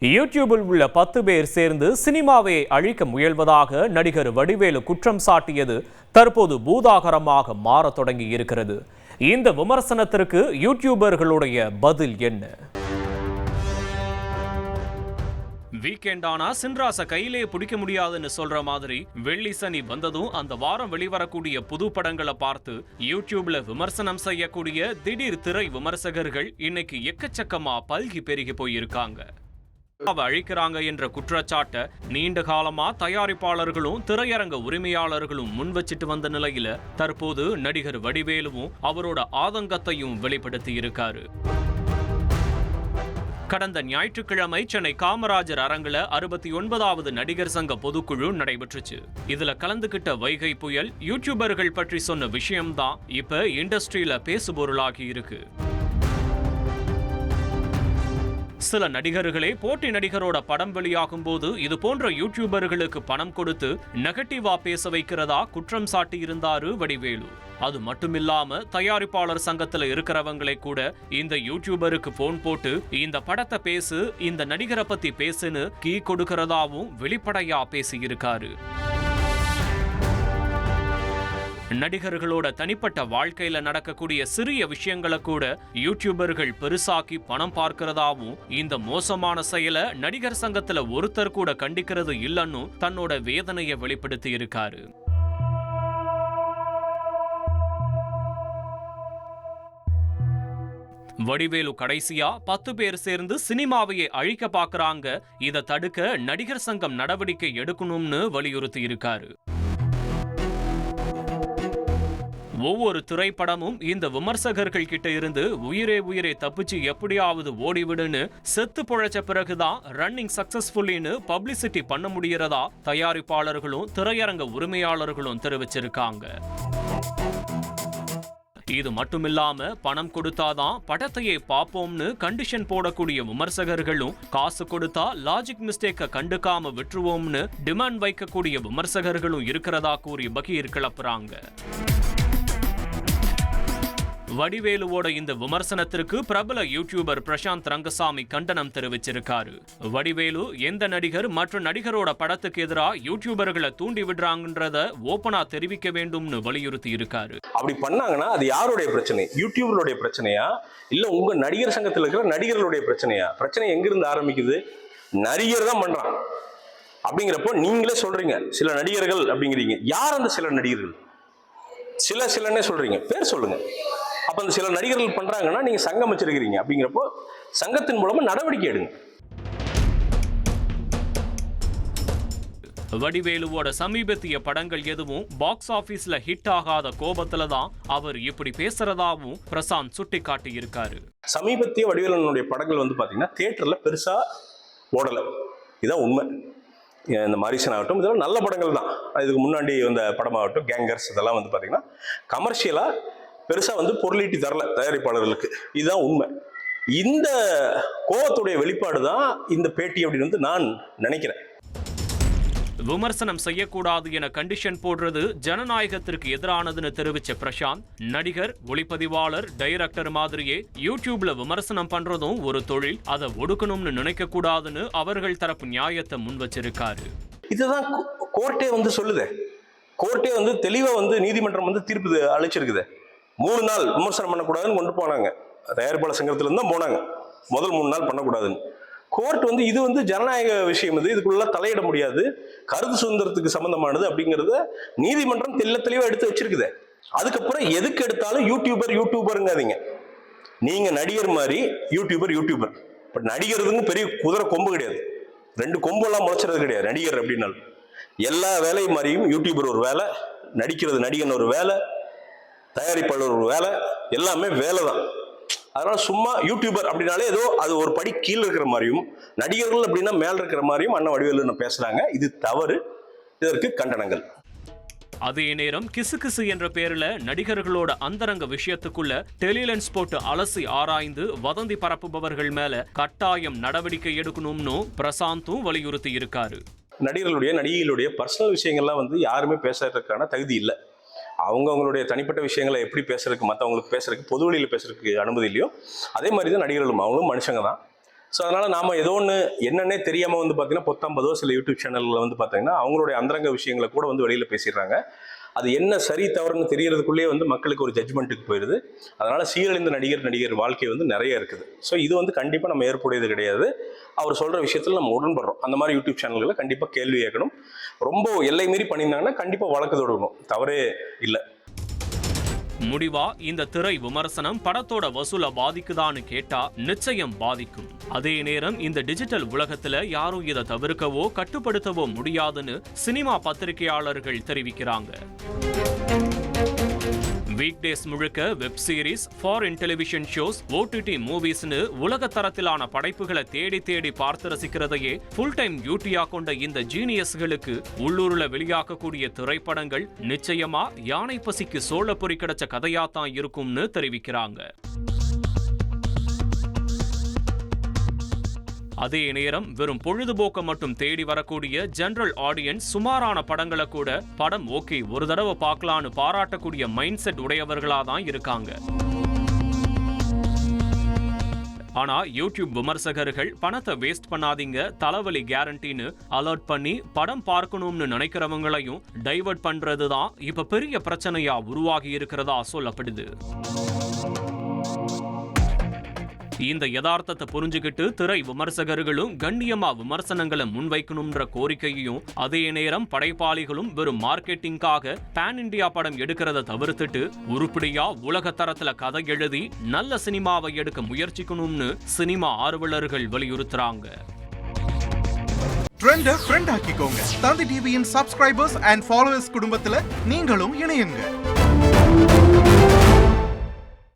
யூடியூபில் உள்ள 10 பேர் சேர்ந்து சினிமாவை அழிக்க முயல்வதாக நடிகர் வடிவேலு குற்றம் சாட்டியது தற்போது பூதாகரமாக மாறத் தொடங்கி இருக்கிறது. இந்த விமர்சனத்திற்கு யூடியூபர்களுடைய பதில் என்ன? வீக்கெண்டானா சின்ராச கையிலே பிடிக்க முடியாதுன்னு சொல்ற மாதிரி வெள்ளி சனி வந்ததும் அந்த வாரம் வெளிவரக்கூடிய புது படங்களை பார்த்து யூடியூப்ல விமர்சனம் செய்யக்கூடிய திடீர் திரை விமர்சகர்கள் இன்னைக்கு எக்கச்சக்கமா பல்கி பெருகி போயிருக்காங்க. அழிக்கிறாங்க என்ற குற்றச்சாட்டை நீண்ட காலமா தயாரிப்பாளர்களும் திரையரங்க உரிமையாளர்களும் முன் வச்சிட்டு வந்த நிலையில தற்போது நடிகர் வடிவேலுவும் அவரோட ஆதங்கத்தையும் வெளிப்படுத்தி இருக்காரு. கடந்த ஞாயிற்றுக்கிழமை சென்னை காமராஜர் அரங்குல 69வது நடிகர் சங்க பொதுக்குழு நடைபெற்றுச்சு. இதுல கலந்துகிட்ட வைகை புயல் யூடியூபர்கள் பற்றி சொன்ன விஷயம்தான் இப்ப இண்டஸ்ட்ரியில பேசுபொருளாகி இருக்கு. சில நடிகர்களே போட்டி நடிகரோட படம் வெளியாகும் போது இது போன்ற யூடியூபர்களுக்கு பணம் கொடுத்து நெகட்டிவா பேச வைக்கிறதா குற்றம் சாட்டி இருந்தாரு வடிவேலு. அது மட்டுமில்லாம தயாரிப்பாளர் சங்கத்துல இருக்கிறவங்களை கூட இந்த யூடியூபருக்கு போன் போட்டு இந்த படத்தை பேசு, இந்த நடிகரை பத்தி பேசுன்னு கீ கொடுக்கிறதாவும் வெளிப்படையா பேசியிருக்காரு. நடிகர்களோட தனிப்பட்ட வாழ்க்கையில நடக்கக்கூடிய சிறிய விஷயங்களை கூட யூடியூபர்கள் பெருசாக்கி பணம் பார்க்கிறதாவும் இந்த மோசமான செயலை நடிகர் சங்கத்துல ஒருத்தர் கூட கண்டிக்கிறது இல்லைன்னு தன்னோட வேதனையை வெளிப்படுத்தி இருக்காரு. வடிவேலு கடைசியா 10 பேர் சேர்ந்து சினிமாவையே அழிக்க பாக்குறாங்க, இதை தடுக்க நடிகர் சங்கம் நடவடிக்கை எடுக்கணும்னு வலியுறுத்தி இருக்காரு. ஒவ்வொரு திரைப்படமும் இந்த விமர்சகர்கள் கிட்ட இருந்து உயிரே தப்பிச்சு எப்படியாவது ஓடிவிடுன்னு செத்து பொழைச்ச பிறகுதான் ரன்னிங் சக்சஸ்ஃபுல்லின்னு பப்ளிசிட்டி பண்ண முடியறதா தயாரிப்பாளர்களும் திரையரங்க உரிமையாளர்களும் தெரிவிச்சிருக்காங்க. இது மட்டுமில்லாம பணம் கொடுத்தாதான் படத்தையே பார்ப்போம்னு கண்டிஷன் போடக்கூடிய விமர்சகர்களும் காசு கொடுத்தா லாஜிக் மிஸ்டேக்க கண்டுக்காம விட்டுருவோம்னு டிமாண்ட் வைக்கக்கூடிய விமர்சகர்களும் இருக்கிறதா கூறி பகீர் கிளப்புறாங்க. வடிவேலுவோட இந்த விமர்சனத்திற்கு பிரபல யூடியூபர் பிரசாந்த் ரங்கசாமி கண்டனம் தெரிவிச்சிருக்காரு. வடிவேலு எந்த நடிகர் மற்ற நடிகரோட படத்துக்கு எதிராக யூடியூபர்களை தூண்டி விடுறாங்கன்றத ஓபனா தெரிவிக்க வேண்டும்னு வலியுறுத்தி இருக்காரு. அப்படி பண்ணாங்கன்னா அது யாருடைய பிரச்சனை? யூடியூபருடைய பிரச்சனையா இல்ல உங்க நடிகர் சங்கத்தில் இருக்கிற நடிகர்களுடைய பிரச்சனையா? பிரச்சனை எங்கிருந்து ஆரம்பிக்குது? நடிகர் தான் பண்றான் அப்படிங்கிறப்போ நீங்களே சொல்றீங்க சில நடிகர்கள் அப்படிங்கிறீங்க. யார் அந்த சில நடிகர்கள்? சிலன்னே சொல்றீங்க, பேர் சொல்லுங்க. அப்ப அந்த சில நடிகர்கள் பண்றாங்கன்னா நீங்க சங்கம் வச்சிருக்கீங்க அப்படிங்கிறப்போ சங்கத்தின் மூலமா நடவடிக்கை எடுங்க. வடிவேலுவோட சமீபத்திய படங்கள் எதுவும் பாக்ஸ் ஆபீஸ்ல ஹிட் ஆகாத கோபத்துல தான் அவர் இப்படி பேசுறதாவும் பிரசாந்த் சுட்டி காட்டி இருக்காரு. சமீபத்திய வடிவேலனுடைய படங்கள் பாத்தீங்கன்னா தியேட்டர்ல பெருசா ஓடல, இதான் உண்மை. இந்த மாரிசன் ஆகட்டும், இதெல்லாம் நல்ல படங்கள் தான். இதுக்கு முன்னாடி வந்த படமாகட்டும், கேங்கர்ஸ், இதெல்லாம் பாத்தீங்கன்னா கமர்ஷியலா பெருசா பொருளீட்டி தரல தயாரிப்பாளர்களுக்கு, இதுதான் உண்மை. இந்த கோபத்துடைய வெளிப்பாடு தான் இந்த பேட்டி அப்படின்னு நான் நினைக்கிறேன். விமர்சனம் செய்யக்கூடாது என கண்டிஷன் போடுறது ஜனநாயகத்திற்கு எதிரானதுன்னு தெரிவிச்ச பிரசாந்த், நடிகர், ஒளிப்பதிவாளர், டைரக்டர் மாதிரியே யூடியூப்ல விமர்சனம் பண்றதும் ஒரு தொழில், அதை ஒடுக்கணும்னு நினைக்க கூடாதுன்னு அவர்கள் தரப்பு நியாயத்தை முன் வச்சிருக்காரு. இதுதான் கோர்ட்டே சொல்லுது. கோர்ட்டே தெளிவா நீதிமன்றம் தீர்ப்பு அளிச்சிருக்குது. 3 நாள் விமர்சனம் பண்ணக்கூடாதுன்னு கொண்டு போனாங்க. தயாரிப்பாளர் சங்கத்துல இருந்தா போனாங்க, முதல் 3 நாள் பண்ணக்கூடாதுன்னு. கோர்ட் இது ஜனநாயக விஷயம், இதுக்குள்ள தலையிட முடியாது, கருத்து சுதந்திரத்துக்கு சம்பந்தமானது அப்படிங்கறத நீதிமன்றம் தெளிவா எடுத்து வச்சிருக்குது. அதுக்கப்புறம் எதுக்கு எடுத்தாலும் யூடியூபருங்காதீங்க. நீங்க நடிகர் மாதிரி யூடியூபர். பட் நடிகருதுன்னு பெரிய குதிரை கொம்பு கிடையாது, 2 கொம்பெல்லாம் முளைச்சுறது கிடையாது. நடிகர் அப்படின்னாலும் எல்லா வேலையும் மாதிரியும் யூடியூபர் ஒரு வேலை, நடிக்கிறது நடிகன் ஒரு வேலை, தயாரிப்பாளர் ஒரு வேலை, எல்லாமே வேலை தான். அதனால சும்மா யூடியூபர் அப்படின்னாலே ஏதோ அது ஒரு படி கீழே இருக்கிற மாதிரியும், நடிகர்கள் அப்படின்னா மேல இருக்கிற மாதிரியும் அண்ணா வடிவேலு பேசுறாங்க. இது தவறு, இதற்கு கண்டனங்கள். அதே நேரம் கிசு என்ற பேர்ல நடிகர்களோட அந்தரங்க விஷயத்துக்குள்ள டெலிலென்ஸ் போட்டு அலசி ஆராய்ந்து வதந்தி பரப்புபவர்கள் மேல கட்டாயம் நடவடிக்கை எடுக்கணும்னு பிரசாந்தும் வலியுறுத்தி இருக்காரு. நடிகைகளுடைய பர்சனல் விஷயங்கள்லாம் யாருமே பேசுறதுக்கான தகுதி இல்லை. அவங்களுடைய தனிப்பட்ட விஷயங்களை எப்படி பேசுறதுக்கு, மற்றவங்களுக்கு பேசுறதுக்கு, பொது வழியில் பேசுறதுக்கு அனுமதி இல்லையோ அதே மாதிரி தான் நடிகர்களும். அவங்களும் மனுஷங்க தான். ஸோ அதனால் நாம் ஏதோ ஒன்று என்னன்னே தெரியாமல் வந்து பார்த்தீங்கன்னா பொத்தாம்பதோ சில யூடியூப் சேனல்களில் வந்து பார்த்தீங்கன்னா அவங்களுடைய அந்தரங்க விஷயங்களை கூட வந்து வெளியில் பேசிடுறாங்க. அது என்ன சரி தவறுன்னு தெரியறதுக்குள்ளேயே வந்து மக்களுக்கு ஒரு ஜட்ஜ்மெண்ட்டுக்கு போயிடுது. அதனால் சீரழிந்த நடிகர் வாழ்க்கை வந்து நிறைய இருக்குது. ஸோ இது வந்து கண்டிப்பாக நம்ம ஏற்புடையது கிடையாது. அவர் சொல்கிற விஷயத்தில் நம்ம உடன்படுறோம். அந்த மாதிரி யூடியூப் சேனல்களை கண்டிப்பாக கேள்வி கேட்கணும். ரொம்ப எல்லை மீறி பண்ணியிருந்தாங்கன்னா கண்டிப்பாக வழக்கு தொடரணும், தவறே இல்லை. முடிவா இந்த திரை விமர்சனம் படத்தோட வசூலை பாதிக்குதான்னு கேட்டா நிச்சயம் பாதிக்கும். அதே நேரம் இந்த டிஜிட்டல் உலகத்துல யாரும் இதை தவிர்க்கவோ கட்டுப்படுத்தவோ முடியாதுன்னு சினிமா பத்திரிகையாளர்கள் தெரிவிக்கிறாங்க. வீக்டேஸ் முழுக்க web series, foreign television shows, OTT மூவிஸ்னு உலக தரத்திலான படைப்புகளை தேடி தேடி பார்த்து ரசிக்கிறதையே ஃபுல் டைம் டியூட்டியா கொண்ட இந்த ஜீனியஸ்களுக்கு உள்ளூர்ல வெளியாகக்கூடிய திரைப்படங்கள் நிச்சயமா யானை பசிக்கு சோளப்பொறி கிடைச்ச கதையாத்தான் இருக்கும்னு தெரிவிக்கிறாங்க. அதே நேரம் வெறும் பொழுதுபோக்க மட்டும் தேடி வரக்கூடிய ஜெனரல் ஆடியன்ஸ் சுமாரான படங்களை கூட படம் ஓகே ஒரு தடவை பார்க்கலான்னு பாராட்டக்கூடிய மைண்ட் செட் உடையவர்களா தான் இருக்காங்க. ஆனா யூடியூப் விமர்சகர்கள் பணத்தை வேஸ்ட் பண்ணாதீங்க, தலைவலி கேரண்டின்னு அலர்ட் பண்ணி படம் பார்க்கணும்னு நினைக்கிறவங்களையும் டைவர்ட் பண்றதுதான் இப்ப பெரிய பிரச்சனையா உருவாகி இருக்கிறதா சொல்லப்படுது. இந்த யதார்த்தத்தை புரிஞ்சுக்கிட்டு திரை விமர்சகர்களும் கண்ணியமா விமர்சனங்களை முன்வைக்கணும்ன்ற கோரிக்கையையும், அதே நேரம் படைப்பாளிகளும் வெறும் மார்க்கெட்டிங்காக பேன் இண்டியா படம் எடுக்கிறத தவிர்த்துட்டு உருப்படியா உலக தரத்துல கதை எழுதி நல்ல சினிமாவை எடுக்க முயற்சிக்கணும்னு சினிமா ஆர்வலர்கள் வலியுறுத்துறாங்க. ட்ரெண்ட ஃப்ரெண்ட் ஆக்கிக்கோங்க. தந்தி டிவியின் சப்ஸ்கிரைபர்ஸ் அண்ட் ஃபாலோவர்ஸ் குடும்பத்துல நீங்களும் இணையுங்க.